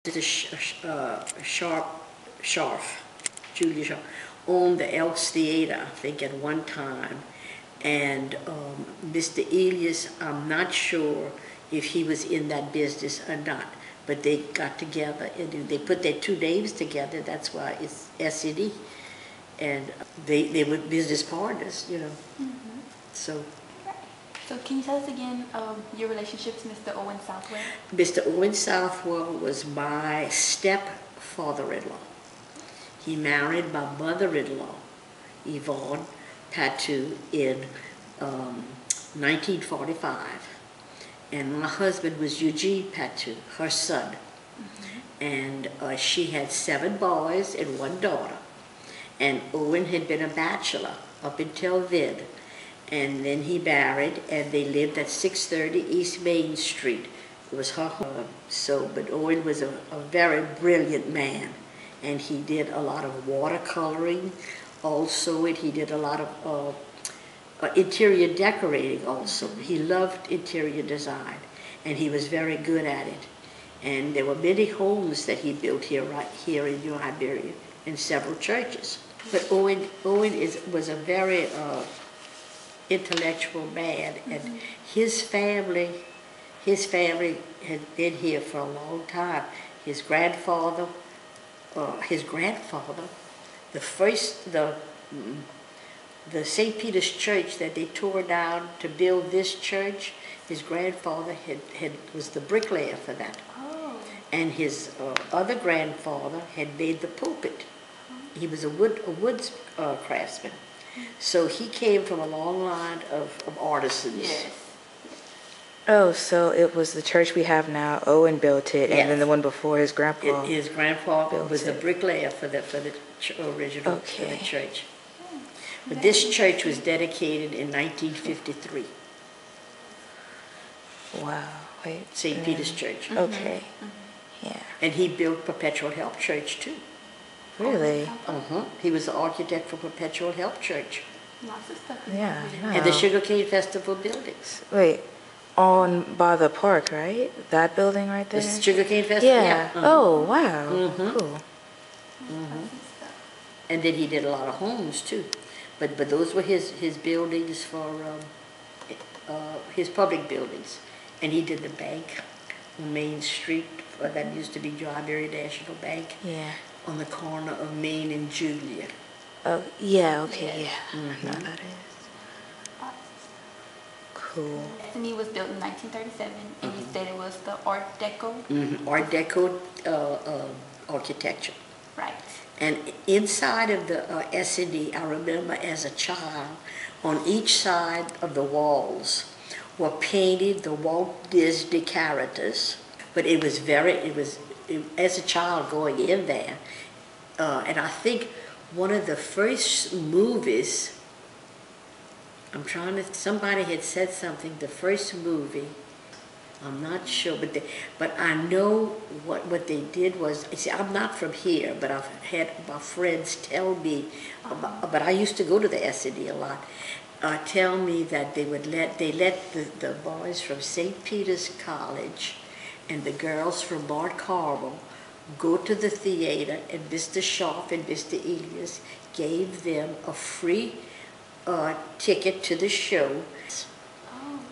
The Scharf, Julia Scharf, owned the Elks Theater, I think, at one time. And Mr. Elias, I'm not sure if he was in that business or not, but they got together and they put their two names together. That's why it's Essanee. And they were business partners, you know. Mm-hmm. So Can you tell us again your relationship to Mr. Owen Southwell? Mr. Owen Southwell was my stepfather-in-law. He married my mother-in-law, Yvonne Patu, in 1945. And my husband was Eugene Patu, her son. Mm-hmm. And she had 7 boys and 1 daughter. And Owen had been a bachelor up until then. And then he married, and they lived at 630 East Main Street. It was her home. But Owen was a very brilliant man, and he did a lot of watercoloring also, and he did a lot of interior decorating also. He loved interior design, and he was very good at it. And there were many homes that he built here, right here in New Iberia, and several churches. But Owen was a very intellectual man, and his family had been here for a long time. His grandfather, the St. Peter's Church that they tore down to build this church, his grandfather was the bricklayer for that. Oh. And his other grandfather had made the pulpit. He was a wood craftsman. So he came from a long line of artisans. Yes. Oh, so it was the church we have now. Owen built it, Yes. and then the one before his grandpa. His grandpa was the it. bricklayer for the original Okay. for the church. But this church was dedicated in 1953. Wow. Wait. St. Peter's Church. Okay. Yeah. And he built Perpetual Help Church too. Really? He was the architect for Perpetual Help Church. Lots of stuff. Yeah. And the Sugarcane Festival buildings. Wait. On by the park, right? That building right there? The Sugarcane Festival? Yeah. Oh, wow. Cool. And then he did a lot of homes too. But those were his buildings for his public buildings. And he did the bank on Main Street, that used to be New Iberia National Bank. Yeah. On the corner of Main and Julia. Oh, yeah, okay, yeah. I know that is. Cool. Essanee was built in 1937, and you said it was the Art Deco? Art Deco architecture. Right. And inside of the Essanee, I remember as a child, on each side of the walls were painted the Walt Disney characters. But as a child going in there, and I think one of the first movies, somebody had said something, the first movie, I'm not sure, but I know what they did was, see, I'm not from here, but I've had my friends tell me, but I used to go to the Essanee a lot, tell me that they let the boys from St. Peter's College and the girls from Mount Carmel go to the theater, and Mr. Scharf and Mr. Elias gave them a free ticket to the show.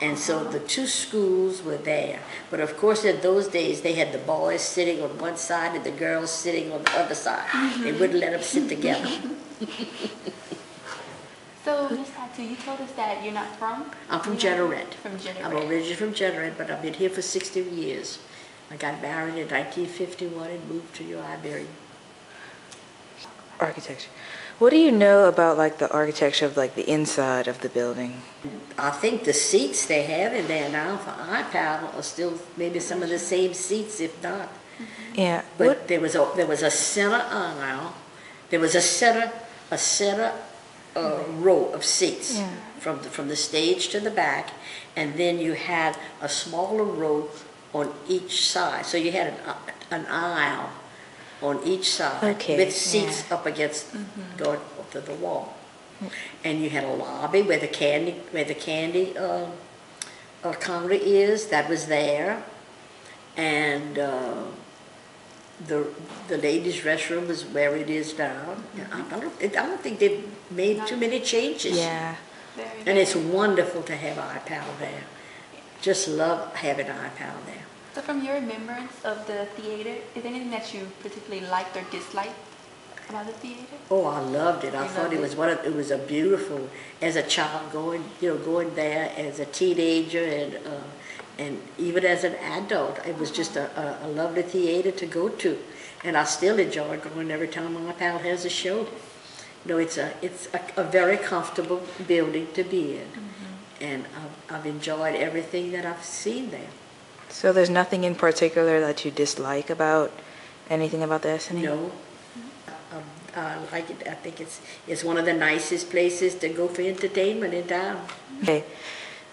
And so the two schools were there. But of course in those days they had the boys sitting on one side and the girls sitting on the other side. They wouldn't let them sit together. So, Ms. Patu, you told us that you're not from? I'm from Jeanneret. From Jeanneret. I'm originally from Jeanneret, but I've been here for 60 years. I got married in 1951 and moved to New Iberia. Architecture. What do you know about like the architecture of like the inside of the building? I think the seats they have in there now for iPad are still maybe some of the same seats, if not. Yeah. But there was a center aisle. There was a center row of seats from the stage to the back, and then you had a smaller row on each side. So you had an aisle on each side with seats up against going up to the wall, and you had a lobby where the candy counter is. That was there, and the the ladies' restroom is where it is now. I don't think they've made too many changes. Yeah. Very, And it's very- wonderful to have iPal there. Just love having iPal there. So from your remembrance of the theater, is there anything that you particularly liked or disliked about the theater? Oh, I loved it. I You thought loved it was it? it was a beautiful, as a child going there as a teenager and even as an adult, it was just a lovely theater to go to. And I still enjoy going every time my pal has a show. It's a very comfortable building to be in. And I've enjoyed everything that I've seen there. So there's nothing in particular that you dislike about anything about the Essanee? No. I like it. I think it's one of the nicest places to go for entertainment in town. Okay.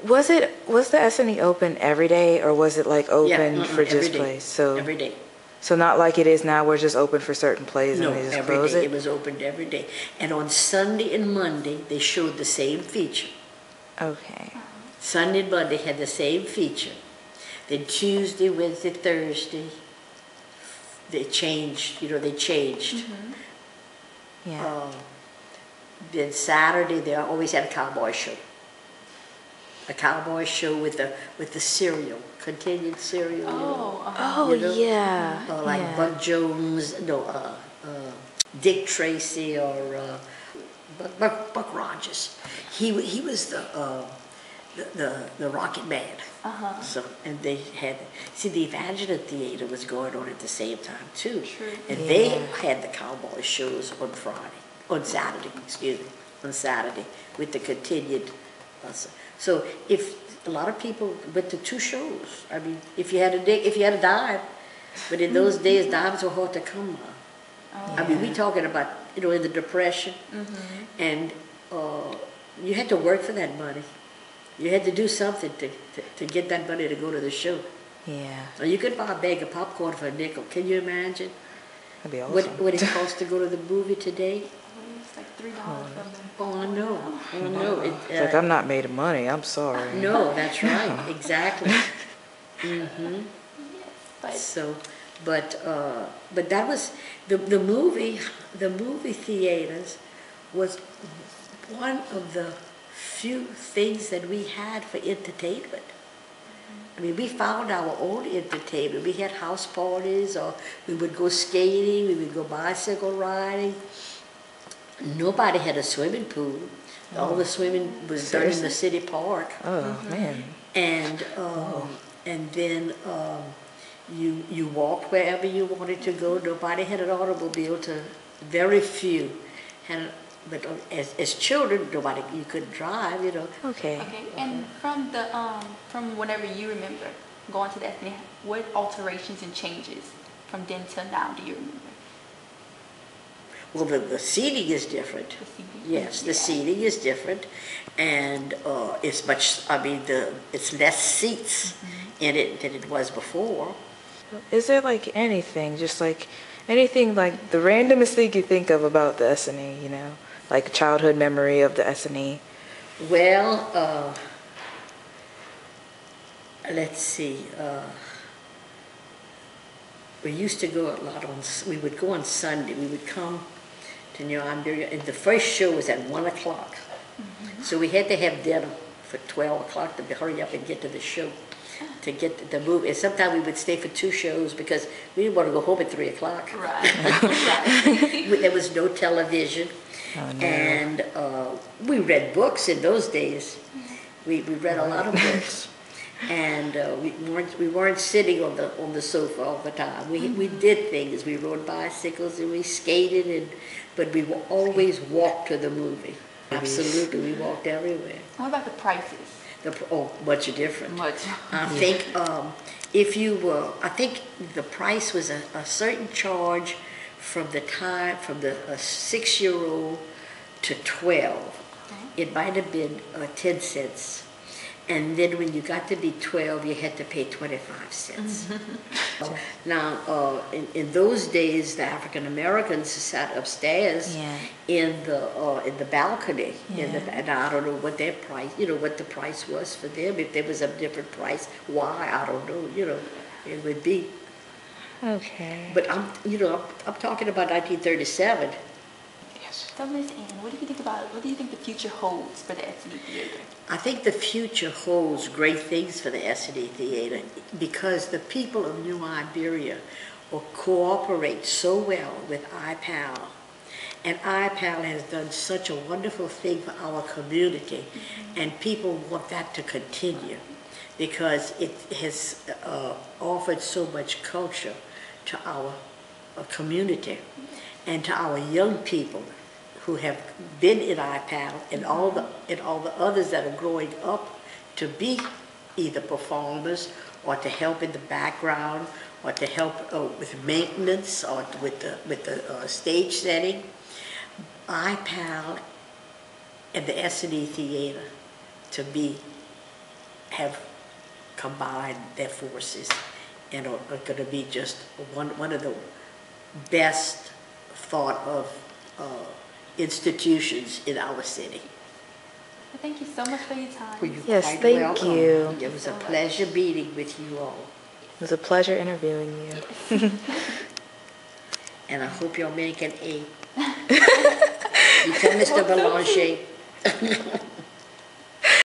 Was the Essanee open every day, or was it like open for every just day. plays? So Every day. So not like it is now, where it's just open for certain plays No, and they just every close day. it? It was opened every day. And on Sunday and Monday, they showed the same feature. Okay. Sunday and Monday had the same feature. Then Tuesday, Wednesday, Thursday, they changed. They changed. Yeah. Then Saturday, they always had a cowboy show. A cowboy show with the cereal, continued cereal. Oh, you know? yeah. Like yeah. Buck Jones, Dick Tracy, or Buck Rogers. He was the Rocket Man. So, and they had, the Evangeline Theater was going on at the same time too. True. And Yeah. they had the cowboy shows on Saturday with the continued. So if a lot of people went to two shows, I mean, if you had a dime, but in those days dimes were hard to come by. I mean, we talking about in the Depression, and you had to work for that money. You had to do something to get that money to go to the show. Yeah. Or you could buy a bag of popcorn for a nickel. Can you imagine That'd be awesome. what it costs to go to the movie today? It's like $3 from them. Oh, I know. I know. It's like, I'm not made of money. I'm sorry. No, that's right. Exactly. Yes, but So, but that was the movie theaters was one of the few things that we had for entertainment. I mean, we found our own entertainment. We had house parties, or we would go skating, we would go bicycle riding. Nobody had a swimming pool. All the swimming was done in the city park. Oh, man. And then you walked wherever you wanted to go. Nobody had an automobile. Very few had. But as children, you couldn't drive. Okay. okay. And from whenever you remember going to the Essanee, what alterations and changes from then till now do you remember? Well, the seating is different. The seating? Yes, the Yeah. seating is different, and it's much. I mean, it's less seats in it than it was before. Is there like anything like the randomest thing you think of about the Essanee, like a childhood memory of the Essanee? Well, let's see. We used to go a lot we would go on Sunday. We would come to New Iberia, and the first show was at 1 o'clock. So we had to have dinner for 12 o'clock to hurry up and get to the show, to get the movie. And sometimes we would stay for 2 shows because we didn't want to go home at 3 o'clock. Right. There was no television. Oh, no. And we read books in those days. We read a lot of books, and we weren't sitting on the sofa all the time. We did things. We rode bicycles and we skated, but we always walked to the movie. Absolutely, we walked everywhere. What about the prices? Much different. Much. I think I think the price was a certain charge from the 6-year-old to 12. It might have been 10 cents. And then when you got to be 12, you had to pay 25 cents. Now, in those days, the African Americans sat upstairs in the balcony. And I don't know what their price, what the price was for them. If there was a different price, why, I don't know. It would be. Okay. But I'm talking about 1937. Yes. So Miss Ann, what do you think the future holds for the Essanee Theater? I think the future holds great things for the Essanee Theater because the people of New Iberia will cooperate so well with IPAL. And IPAL has done such a wonderful thing for our community, and people want that to continue because it has offered so much culture to our community and to our young people who have been in IPAL and all the others that are growing up to be either performers or to help in the background or to help with maintenance or with the stage setting. IPAL and the Essanee Theater, to me, have combined their forces and are going to be just one of the best thought of institutions in our city. Well, thank you so much for your time. Well, you're Yes, quite thank welcome. you. It was a pleasure meeting with you all. It was a pleasure interviewing you. And I hope you'll make an A. You tell Mr. Belanger.